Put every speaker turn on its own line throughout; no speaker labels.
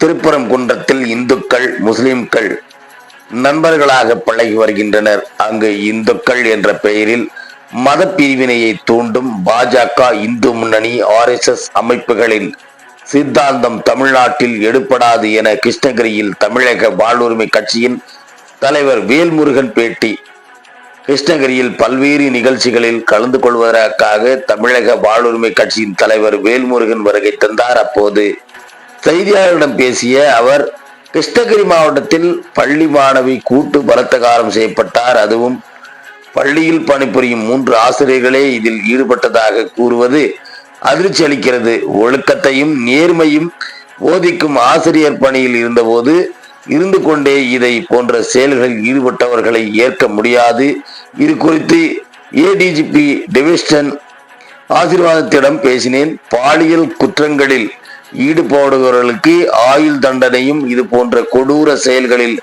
திருப்பரங்குன்றத்தில் இந்துக்கள் முஸ்லிம்கள் நண்பர்களாக பழகி வருகின்றனர். அங்கு இந்துக்கள் என்ற பெயரில் மத பிரிவினையை தூண்டும் பாஜக, இந்து முன்னணி, RSS அமைப்புகளின் சித்தாந்தம் தமிழ்நாட்டில் எடுபடாது என கிருஷ்ணகிரியில் தமிழக வாழ்வுரிமை கட்சியின் தலைவர் வேல்முருகன் பேட்டி. கிருஷ்ணகிரியில் பல்வேறு நிகழ்ச்சிகளில் கலந்து கொள்வதற்காக தமிழக வாழ்வுரிமை கட்சியின் தலைவர் வேல்முருகன் வருகை தந்தார். அப்போது செய்தியாளர்களிடம் பேசிய அவர், கிருஷ்ணகிரி மாவட்டத்தில் பள்ளி மாணவி கூட்டு பலாத்காரம் செய்யப்பட்டார். அதுவும் பள்ளியில் பணிபுரியும் 3 ஆசிரியர்களே இதில் ஈடுபட்டதாக கூறுவது அதிர்ச்சி அளிக்கிறது. ஒழுக்கத்தையும் நேர்மையும் போதிக்கும் ஆசிரியர் பணியில் இருந்தபோது இருந்து கொண்டே இதை போன்ற செயல்களில் ஈடுபட்டவர்களை ஏற்க முடியாது. இது குறித்து ADGP டிவிஷன் ஆசீர்வாதத்திடம் பேசினேன். பாலியல் குற்றங்களில் ஈடுபடுபவர்களுக்கு ஆயுள் தண்டனையும் இது போன்ற கொடூர செயல்களில்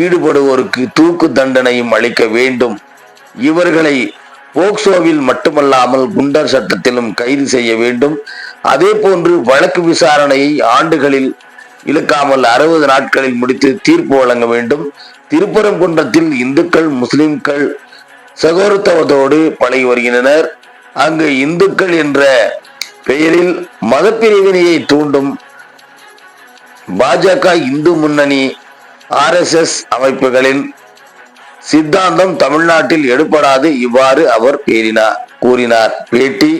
ஈடுபடுவோருக்கு தூக்கு தண்டனையும் அளிக்க வேண்டும். இவர்களை போக்சோவில் மட்டுமல்லாமல் குண்டர் சட்டத்திலும் கைது செய்ய வேண்டும். அதே போன்று வழக்கு விசாரணையை ஆண்டுகளில் இழுக்காமல் 60 நாட்களில் முடித்து தீர்ப்பு வழங்க வேண்டும். திருப்பரங்குன்றத்தில் இந்துக்கள் முஸ்லிம்கள் சகோதரத்தோடு பழகி வருகின்றனர். அங்கு இந்துக்கள் என்ற பெயரில் மத பிரிவினையை தூண்டும் பாஜக, இந்து முன்னணி, RSS அமைப்புகளின் சித்தாந்தம் தமிழ்நாட்டில் எடுபடாது. இவ்வாறு அவர் கூறினார். பேட்டி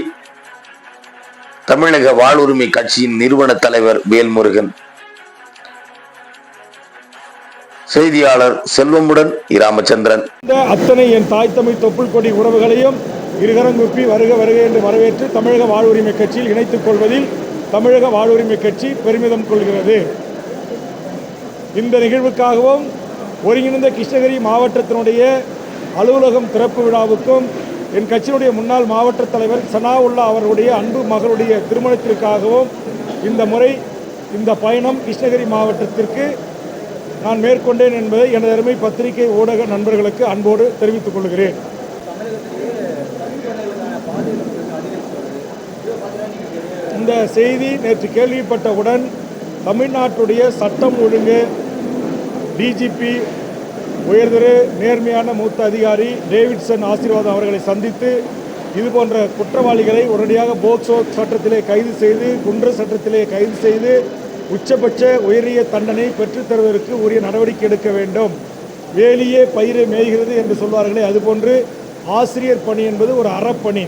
தமிழக வாழ்வுரிமை கட்சியின் நிறுவன தலைவர் வேல்முருகன். செய்தியாளர் செல்வமுடன் ராமச்சந்திரன்.
அத்தனை என் தாய் தமிழ் தொப்புள் கொடி உறவுகளையும் இருகரங்குப்பி வருக வருக என்று வரவேற்று தமிழக வாழ்வுரிமை கட்சியில் இணைத்துக் கொள்வதில் தமிழக வாழ்வுரிமை கட்சி பெருமிதம் கொள்கிறது. இந்த நிகழ்வுக்காகவும் ஒருங்கிணைந்த கிருஷ்ணகிரி மாவட்டத்தினுடைய அலுவலகம் திறப்பு விழாவுக்கும் என் கட்சியினுடைய முன்னாள் மாவட்ட தலைவர் சனாவுல்லா அவருடைய அன்பு மகளுடைய திருமணத்திற்காகவும் இந்த முறை இந்த பயணம் கிருஷ்ணகிரி மாவட்டத்திற்கு நான் மேற்கொண்டேன் என்பதை எனது அருமை பத்திரிகை ஊடக நண்பர்களுக்கு அன்போடு தெரிவித்துக் கொள்கிறேன். இந்த செய்தி நேற்று கேள்விப்பட்டவுடன் தமிழ்நாட்டுடைய சட்டம் ஒழுங்கு DGP உயர்திரு நேர்மையான மூத்த அதிகாரி டேவிட்சன் ஆசீர்வாதம் அவர்களை சந்தித்து இது போன்ற குற்றவாளிகளை உடனடியாக போக்சோ சட்டத்திலே கைது செய்து, குண்டர் சட்டத்திலே கைது செய்து உச்சபட்ச உயரிய தண்டனை பெற்றுத்தருவதற்கு உரிய நடவடிக்கை எடுக்க வேண்டும். வேலியே பயிரை மேய்கிறது என்று சொல்வார்களே, அதுபோன்று ஆசிரியர் பணி என்பது ஒரு அறப்பணி.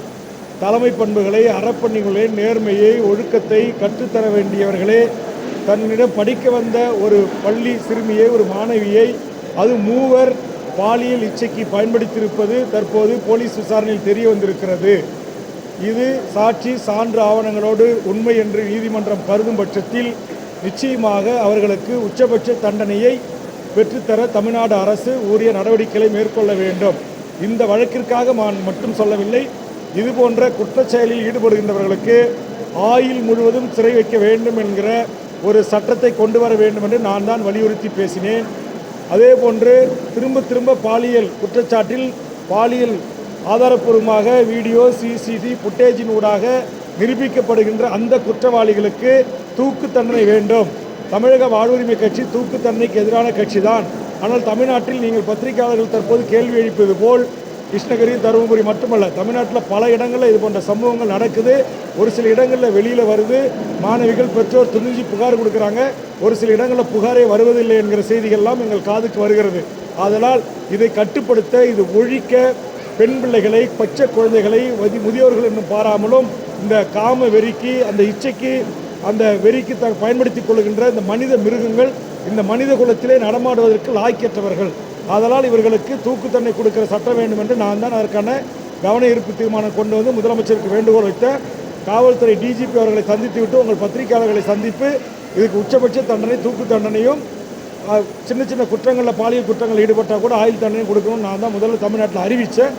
தலைமை பண்புகளை, அறப்பணிகளை, நேர்மையை, ஒழுக்கத்தை கற்றுத்தர வேண்டியவர்களே தன்னிடம் படிக்க வந்த ஒரு பள்ளி சிறுமியை, ஒரு மாணவியை, அது 3 பாலியல் இச்சைக்கு பயன்படுத்தியிருப்பது தற்போது போலீஸ் விசாரணையில் தெரிய வந்திருக்கிறது. இது சாட்சி சான்று ஆவணங்களோடு உண்மை என்று நீதிமன்றம் கருதும் பட்சத்தில் நிச்சயமாக அவர்களுக்கு உச்சபட்ச தண்டனையை பெற்றுத்தர தமிழ்நாடு அரசு உரிய நடவடிக்கைகளை மேற்கொள்ள வேண்டும். இந்த வழக்கிற்காக நான் மட்டும் சொல்லவில்லை, இது போன்ற குற்றச்செயலில் ஈடுபடுகின்றவர்களுக்கு ஆயுள் முழுவதும் சிறை வைக்க வேண்டும் என்கிற ஒரு சட்டத்தை கொண்டு வர வேண்டும் என்று நான் தான் வலியுறுத்தி பேசினேன். அதே போன்று திரும்ப திரும்ப பாலியல் குற்றச்சாட்டில் பாலியல் ஆதாரப்பூர்வமாக வீடியோ CCTV ஃபுட்டேஜின் ஊடாக நிரூபிக்கப்படுகின்ற அந்த குற்றவாளிகளுக்கு தூக்கு தண்டனை வேண்டும். தமிழக வாழ்வுரிமை கட்சி தூக்கு தண்டனைக்கு எதிரான கட்சி தான். ஆனால் தமிழ்நாட்டில் நீங்கள் பத்திரிகையாளர்கள் தற்போது கேள்வி எழுப்பது போல் கிருஷ்ணகிரி, தருமபுரி மட்டுமல்ல, தமிழ்நாட்டில் பல இடங்களில் இது போன்ற சம்பவங்கள் நடக்குது. ஒரு சில இடங்களில் வெளியில் வருது, மாணவிகள் பெற்றோர் துணிஞ்சு புகார் கொடுக்குறாங்க. ஒரு சில இடங்களில் புகாரே வருவதில்லை என்கிற செய்திகள்லாம் எங்கள் காதுக்கு வருகிறது. அதனால் இதை கட்டுப்படுத்த, இது ஒழிக்க, பெண் பிள்ளைகளை, பச்சை குழந்தைகளை, முதியோர்கள் என்னும் பாராமலும் இந்த காம வெறிக்கு, அந்த இச்சைக்கு, அந்த வெறிக்கு பயன்படுத்தி கொள்கின்ற இந்த மனித மிருகங்கள் இந்த மனித குலத்திலே நடமாடுவதற்கு லாய்க்கற்றவர்கள். அதனால் இவர்களுக்கு தூக்கு தண்டனை கொடுக்கிற சட்டம் வேண்டும் என்று நான் தான் அதற்கான கவன ஈர்ப்பு தீர்மானம் கொண்டு வந்து முதலமைச்சருக்கு வேண்டுகோள் வைத்த காவல்துறை DGP அவர்களை சந்தித்து விட்டு உங்கள் பத்திரிகையாளர்களை சந்திப்பு இதுக்கு உச்சபட்ச தண்டனை தூக்கு தண்டனையும், சின்ன சின்ன குற்றங்களில் பாலியல் குற்றங்கள் ஈடுபட்டால் கூட ஆயுள் தண்டனை கொடுக்கணும்னு நான் தான் முதல்ல தமிழ்நாட்டில் அறிவித்தேன்.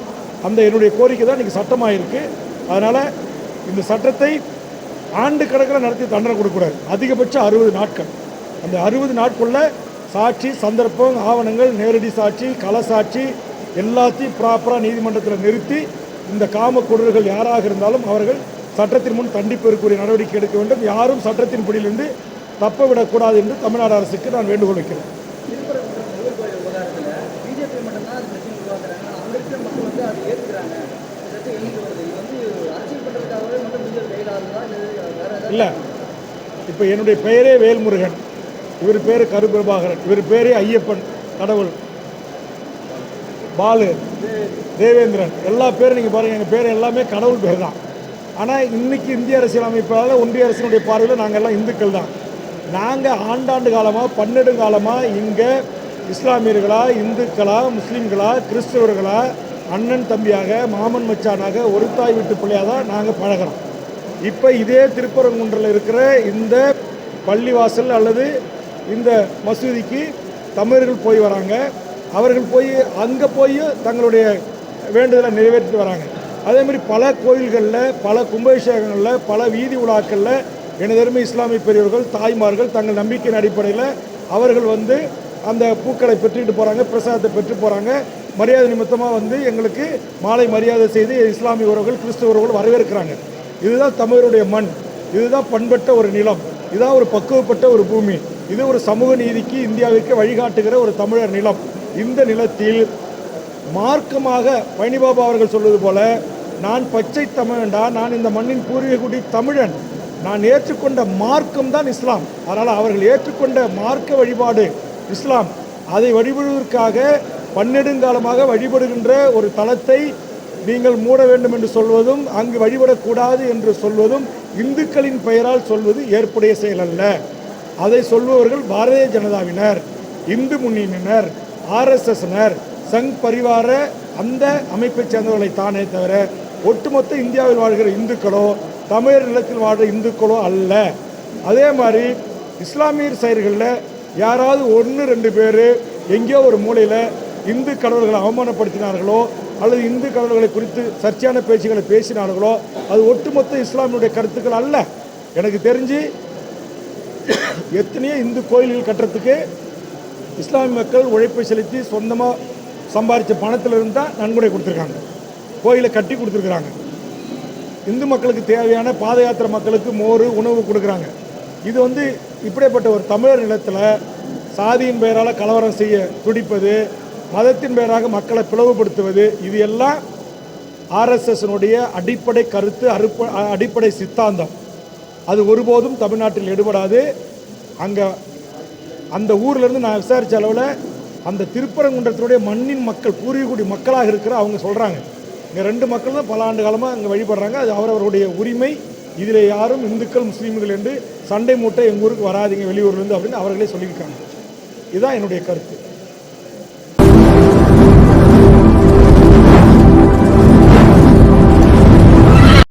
அந்த என்னுடைய கோரிக்கை தான் இன்றைக்கி சட்டமாக இருக்குது. அதனால் இந்த சட்டத்தை ஆண்டு கணக்கில் நடத்தி தண்டனை கொடுக்கக்கூடாது. அதிகபட்சம் 60 நாட்கள். அந்த 60 நாட்குள்ளே சாட்சி, சந்தர்ப்பம், ஆவணங்கள், நேரடி சாட்சி, கள சாட்சி எல்லாத்தையும் ப்ராப்பராக நீதிமன்றத்தில் நிறுத்தி இந்த காம கொடூரர்கள் யாராக இருந்தாலும் அவர்கள் சட்டத்தின் முன் தண்டிப்பதற்குரிய நடவடிக்கை எடுக்க வேண்டும். யாரும் சட்டத்தின் பிடியிலிருந்து தப்ப விடக்கூடாது என்று தமிழ்நாடு அரசுக்கு நான் வேண்டுகோள் வைக்கிறேன்.
பிஜேபி மட்டும்தான் அது பிரச்சனை உருவாக்குறாங்க. அங்க இருக்கிற மக்கள் வந்து அதை ஏற்றுக்கிறாங்க. எழுதி வருது. இது வந்து அரசியல் பண்ணுறதுக்காகவே மட்டும் பிஜேபி கையில் ஆகுதா வேற
இல்லை, இப்போ என்னுடைய பெயரே வேல்முருகன், இவர் பேர் கருபிரபாகரன், இவர் பேரே ஐயப்பன், கடவுள், பாலு, தேவேந்திரன், எல்லா பேரும் நீங்கள் பாருங்கள், எங்கள் பேர் எல்லாமே கடவுள் பேர் தான். ஆனால் இன்னைக்கு இந்திய அரசியல் அமைப்பால் ஒன்றிய அரசினுடைய பார்வையில் நாங்கள் எல்லாம் இந்துக்கள் தான். நாங்கள் ஆண்டாண்டு காலமாக 12 காலமாக இங்கே இஸ்லாமியர்களா, இந்துக்களா, முஸ்லீம்களா, கிறிஸ்தவர்களா, அண்ணன் தம்பியாக, மாமன் மச்சானாக, ஒரு தாய் வீட்டு பிள்ளையாக தான் நாங்கள் பழகிறோம். இப்போ இதே திருப்பரங்குன்றில் இருக்கிற இந்த பள்ளிவாசல் அல்லது இந்த மசூதிக்கு தமிழர்கள் போய் வராங்க. அவர்கள் போய் அங்கே போய் தங்களுடைய வேண்டுதலை நிறைவேற்றிட்டு வராங்க. அதேமாதிரி பல கோயில்களில், பல கும்பாபிஷேகங்களில், பல வீதி உலாக்களில் எனதருமை இஸ்லாமிய பெரியவர்கள், தாய்மார்கள் தங்கள் நம்பிக்கையின் அடிப்படையில் அவர்கள் வந்து அந்த பூக்களை பெற்றுக்கிட்டு போகிறாங்க, பிரசாதத்தை பெற்று போகிறாங்க. மரியாதை நிமித்தமாக வந்து எங்களுக்கு மாலை மரியாதை செய்து இஸ்லாமிய உறவுகள், கிறிஸ்துவ உறவுகள் வரவேற்கிறாங்க. இதுதான் தமிழருடைய மண், இதுதான் பண்பட்ட ஒரு நிலம், இதுதான் ஒரு பக்குவப்பட்ட ஒரு பூமி, இது ஒரு சமூக நீதிக்கு இந்தியாவிற்கு வழிகாட்டுகிற ஒரு தமிழர் நிலம். இந்த நிலத்தில் மார்க்கமாக பழனிபாபா அவர்கள் சொல்வது போல, நான் பச்சை தமிழன்டா, நான் இந்த மண்ணின் பூர்வீக குடி தமிழன், நான் ஏற்றுக்கொண்ட மார்க்கம் தான் இஸ்லாம். அதனால் அவர்கள் ஏற்றுக்கொண்ட மார்க்க வழிபாடு இஸ்லாம். அதை வழிபடுவதற்காக பன்னெடுங்காலமாக வழிபடுகின்ற ஒரு தலத்தை நீங்கள் மூட வேண்டும் என்று சொல்வதும், அங்கு வழிபடக்கூடாது என்று சொல்வதும், இந்துக்களின் பெயரால் சொல்வது ஏற்புடைய செயல் அல்ல. அதை சொல்பவர்கள் பாரதிய ஜனதாவினர், இந்து முன்னணியினர், ஆர்எஸ்எஸ்னர், சங் பரிவார அந்த அமைப்பை சேர்ந்தவர்களை தானே தவிர ஒட்டுமொத்த இந்தியாவில் வாழ்கிற இந்துக்களோ, தமிழர் நிலத்தில் வாழ்கிற இந்துக்களோ அல்ல. அதே மாதிரி இஸ்லாமியர் செயல்களில் யாராவது 1-2 பேர் எங்கேயோ ஒரு மூலையில் இந்து கடவுள்களை அவமானப்படுத்தினார்களோ அல்லது இந்து கடவுள்களை குறித்து சர்ச்சையான பேச்சுகளை பேசினார்களோ அது ஒட்டுமொத்த இஸ்லாமியுடைய கருத்துக்கள் அல்ல. எனக்கு தெரிஞ்சு எத்தனையோ இந்து கோயில்கள் கட்டுறதுக்கு இஸ்லாமிய மக்கள் உழைப்பை செலுத்தி சொந்தமாக சம்பாதிச்ச பணத்திலிருந்து தான் நன்கொடை கொடுத்துருக்காங்க, கோயிலை கட்டி கொடுத்துருக்குறாங்க. இந்து மக்களுக்கு தேவையான பாத யாத்திரை மக்களுக்கு மோர் உணவு கொடுக்குறாங்க. இது வந்து இப்படிப்பட்ட ஒரு தமிழர் நிலத்தில் சாதியின் பெயரால் கலவரம் செய்ய துடிப்பது, மதத்தின் பெயராக மக்களை பிளவுபடுத்துவது, இது எல்லாம் ஆர்எஸ்எஸ்னுடைய அடிப்படை கருத்து, அடிப்படை சித்தாந்தம். அது ஒருபோதும் தமிழ்நாட்டில் எடுபடாது. அங்கே அந்த ஊர்லேருந்து நான் விசாரித்த அளவில் அந்த திருப்பரங்குன்றத்தினுடைய மண்ணின் மக்கள், பூர்வீகுடி மக்களாக இருக்கிற அவங்க சொல்கிறாங்க, இங்கே 2 மக்கள் தான் பல ஆண்டு காலமாக அங்கே வழிபடுறாங்க, அது அவரவருடைய உரிமை, இதில் யாரும் இந்துக்கள் முஸ்லீம்கள் என்று சண்டை மூட்டை எங்கள் ஊருக்கு வராதிங்க வெளியூர்லேருந்து அப்படின்னு அவர்களே சொல்லியிருக்காங்க. இதுதான் என்னுடைய கருத்து.